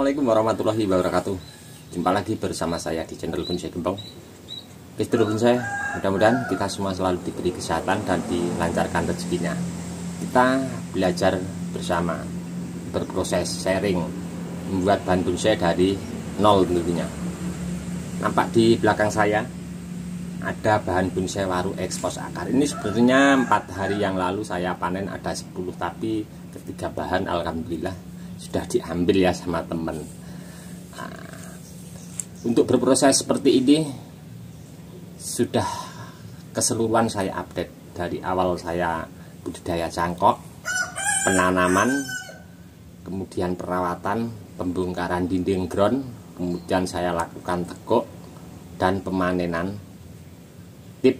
Assalamualaikum warahmatullahi wabarakatuh. Jumpa lagi bersama saya di channel Bonsai Gembong. Oke, sedulur bonsai, mudah-mudahan kita semua selalu diberi kesehatan dan dilancarkan rezekinya. Kita belajar bersama, berproses sharing, membuat bahan bonsai dari nol tentunya. Nampak di belakang saya ada bahan bonsai waru ekspos akar. Ini sebenarnya 4 hari yang lalu saya panen ada 10, tapi ketiga bahan alhamdulillah sudah diambil ya sama temen. Untuk berproses seperti ini sudah keseluruhan saya update dari awal saya budidaya cangkok, penanaman, kemudian perawatan, pembongkaran dinding ground, kemudian saya lakukan teguk dan pemanenan. Tip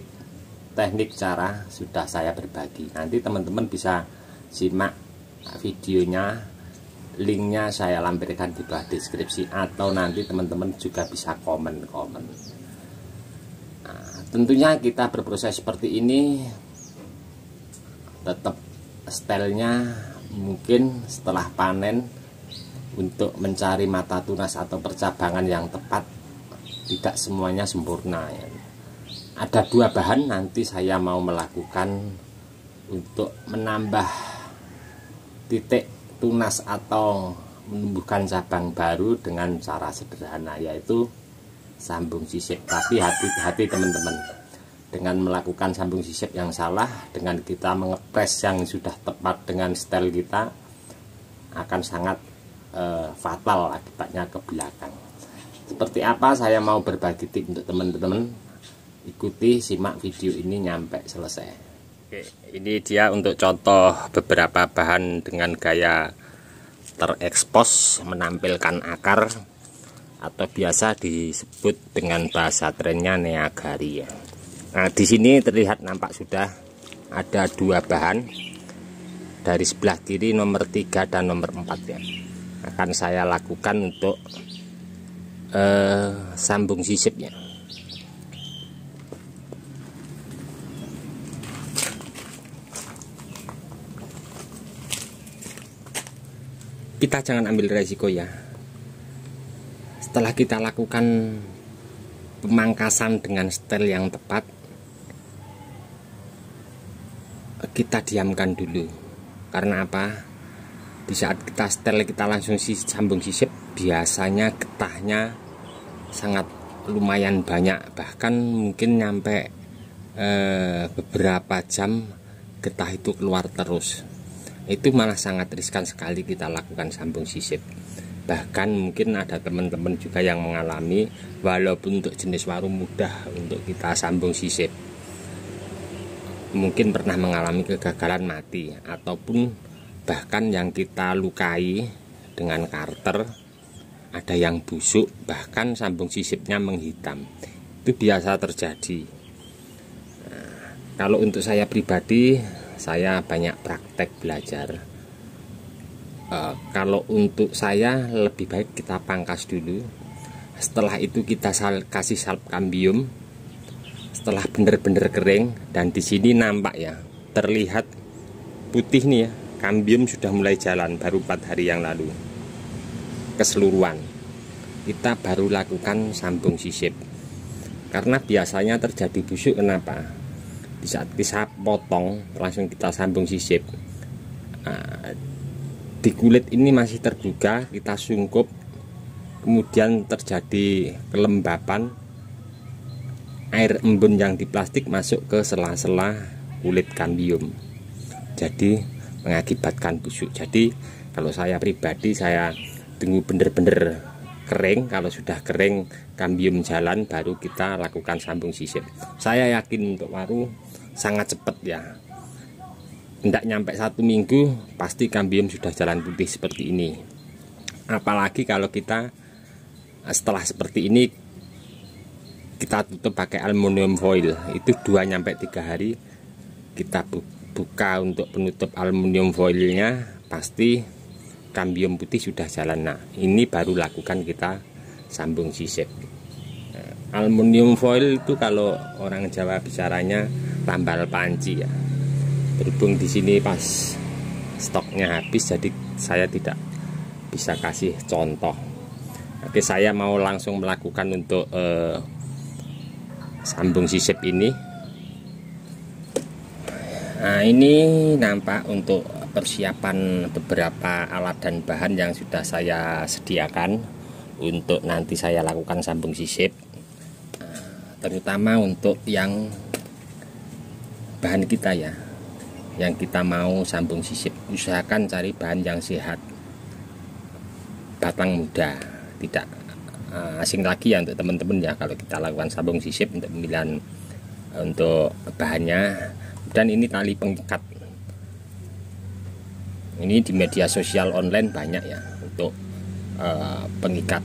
teknik cara sudah saya berbagi. Nanti teman-teman bisa simak videonya, linknya saya lampirkan di bawah deskripsi, atau nanti teman-teman juga bisa komen-komen. Tentunya kita berproses seperti ini tetap stylenya mungkin setelah panen untuk mencari mata tunas atau percabangan yang tepat tidak semuanya sempurna ya. Ada 2 bahan nanti saya mau melakukan untuk menambah titik tunas atau menumbuhkan cabang baru dengan cara sederhana, yaitu sambung sisip. Tapi hati-hati teman-teman, dengan melakukan sambung sisip yang salah, dengan kita mengepres yang sudah tepat dengan style kita, akan sangat fatal akibatnya ke belakang. Seperti apa saya mau berbagi tip untuk teman-teman. Ikuti, simak video ini nyampe selesai. Oke, ini dia untuk contoh beberapa bahan dengan gaya terekspos menampilkan akar, atau biasa disebut dengan bahasa trennya neagari ya. Nah, di sini terlihat nampak sudah ada 2 bahan dari sebelah kiri, nomor 3 dan nomor 4 ya. Akan saya lakukan untuk sambung sisipnya. Kita jangan ambil resiko ya. Setelah kita lakukan pemangkasan dengan style yang tepat, kita diamkan dulu. Karena apa? Di saat kita style kita langsung sambung sisip, biasanya getahnya sangat lumayan banyak, bahkan mungkin nyampe beberapa jam getah itu keluar terus. Itu malah sangat riskan sekali kita lakukan sambung sisip. Bahkan mungkin ada teman-teman juga yang mengalami, walaupun untuk jenis waru mudah untuk kita sambung sisip, mungkin pernah mengalami kegagalan mati, ataupun bahkan yang kita lukai dengan karter, ada yang busuk, bahkan sambung sisipnya menghitam. Itu biasa terjadi. Kalau untuk saya pribadi, saya banyak praktek belajar. Kalau untuk saya lebih baik kita pangkas dulu. Setelah itu kita kasih salep kambium. Setelah benar-benar kering, dan di sini nampak ya, terlihat putih nih ya, kambium sudah mulai jalan baru 4 hari yang lalu. Keseluruhan kita baru lakukan sambung sisip. Karena biasanya terjadi busuk, kenapa? Di saat kita potong langsung kita sambung sisip, di kulit ini masih terbuka, kita sungkup, kemudian terjadi kelembapan, air embun yang di plastik masuk ke sela-sela kulit kambium, jadi mengakibatkan busuk. Jadi kalau saya pribadi, saya tunggu bener-bener kering. Kalau sudah kering kambium jalan, baru kita lakukan sambung sisip. Saya yakin untuk waru sangat cepat ya, tidak nyampe 1 minggu pasti kambium sudah jalan putih seperti ini. Apalagi kalau kita setelah seperti ini kita tutup pakai aluminium foil, itu 2-3 hari kita buka untuk penutup aluminium foilnya, pasti kambium putih sudah jalan. Nah, ini baru lakukan kita sambung sisip. Aluminium foil itu kalau orang Jawa bicaranya tambal panci ya. Berhubung di sini pas stoknya habis, jadi saya tidak bisa kasih contoh. Oke, saya mau langsung melakukan untuk sambung sisip ini. Nah, ini nampak untuk persiapan beberapa alat dan bahan yang sudah saya sediakan untuk nanti saya lakukan sambung sisip. Terutama untuk yang bahan kita ya, yang kita mau sambung sisip, usahakan cari bahan yang sehat, batang muda, tidak asing lagi ya untuk teman-teman ya kalau kita lakukan sambung sisip untuk pemilihan untuk bahannya. Dan ini tali pengikat, ini di media sosial online banyak ya untuk pengikat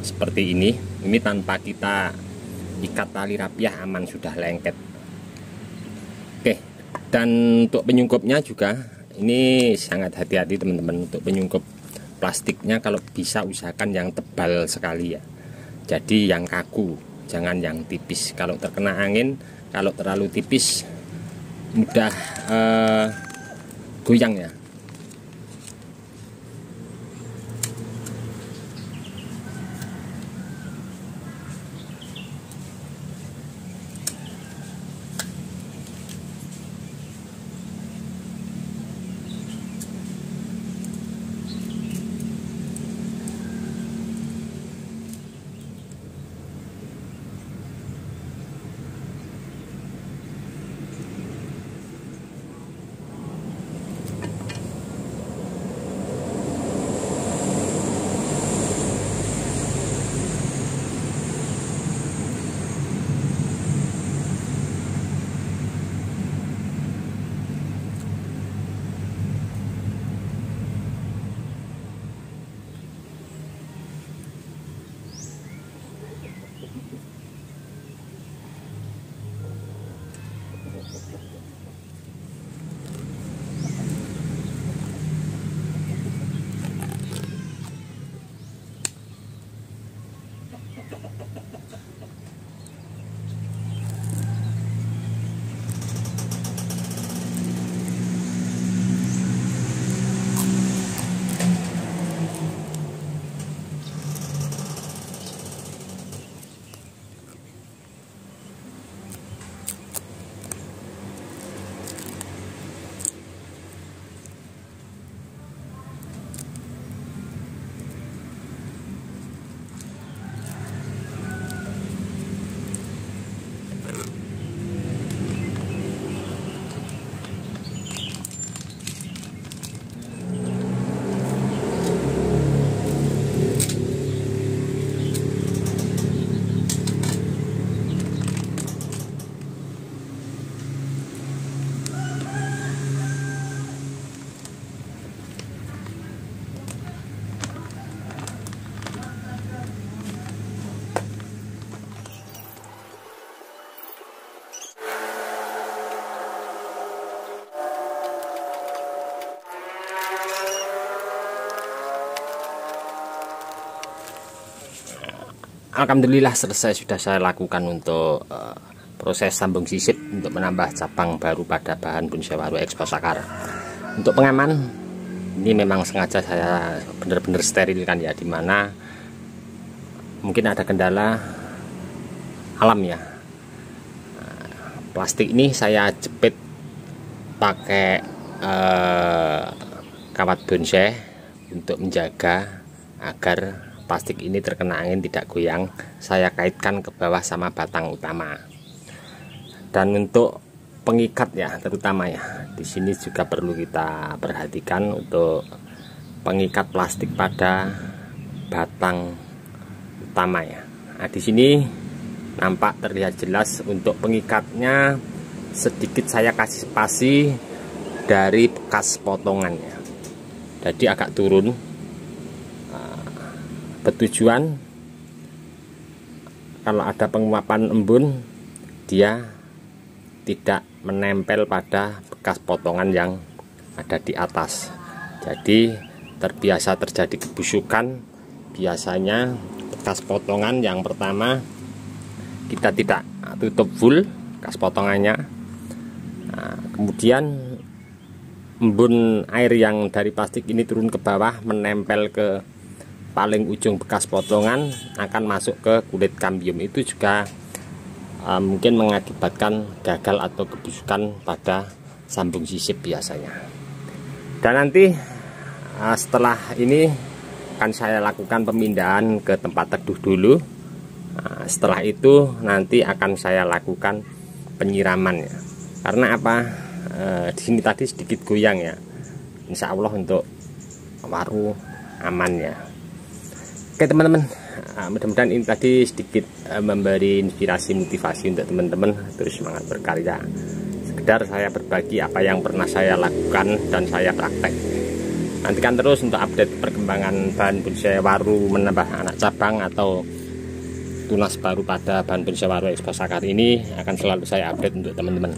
seperti ini tanpa kita ikat tali rapiah aman, sudah lengket. Oke, dan untuk penyungkupnya juga ini sangat hati-hati teman-teman. Untuk penyungkup plastiknya kalau bisa usahakan yang tebal sekali ya, jadi yang kaku, jangan yang tipis. Kalau terkena angin, kalau terlalu tipis mudah goyang ya. Alhamdulillah selesai sudah saya lakukan untuk proses sambung sisip untuk menambah cabang baru pada bahan bonsai waru Expo Sakar. Untuk pengaman ini memang sengaja saya benar-benar sterilkan ya, dimana mungkin ada kendala alam ya. Plastik ini saya jepit pakai kawat bonsai untuk menjaga agar plastik ini terkena angin tidak goyang. Saya kaitkan ke bawah sama batang utama. Dan untuk pengikat ya, terutama ya, di sini juga perlu kita perhatikan untuk pengikat plastik pada batang utama ya. Nah, di sini nampak terlihat jelas untuk pengikatnya sedikit saya kasih spasi dari bekas potongannya, jadi agak turun. Bertujuan kalau ada penguapan embun dia tidak menempel pada bekas potongan yang ada di atas. Jadi terbiasa terjadi kebusukan, biasanya bekas potongan yang pertama kita tidak tutup full bekas potongannya. Nah, kemudian embun air yang dari plastik ini turun ke bawah menempel ke paling ujung bekas potongan akan masuk ke kulit kambium. Itu juga mungkin mengakibatkan gagal atau kebusukan pada sambung sisip biasanya. Dan nanti setelah ini akan saya lakukan pemindahan ke tempat teduh dulu. Setelah itu nanti akan saya lakukan penyiraman ya. Karena apa? Di sini tadi sedikit goyang ya. Insya Allah untuk waru aman ya. Oke teman-teman, mudah-mudahan ini tadi sedikit memberi inspirasi motivasi untuk teman-teman terus semangat berkarya. Sekedar saya berbagi apa yang pernah saya lakukan dan saya praktek. Nantikan terus untuk update perkembangan bahan bonsai waru menambah anak cabang atau tunas baru pada bahan bonsai waru Exposakar ini akan selalu saya update untuk teman-teman.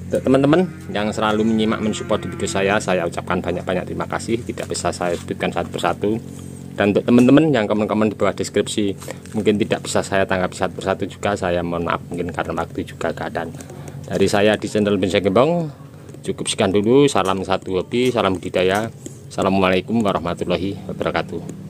Untuk teman-teman yang selalu menyimak mensupport di video saya ucapkan banyak-banyak terima kasih. Tidak bisa saya sebutkan satu persatu. Dan untuk teman-teman yang komen-komen di bawah deskripsi mungkin tidak bisa saya tanggapi satu persatu juga, saya mohon maaf mungkin karena waktu juga keadaan. Dari saya di channel Bonsai Gembong cukup sekian dulu. Salam satu hobi, salam budidaya. Assalamualaikum warahmatullahi wabarakatuh.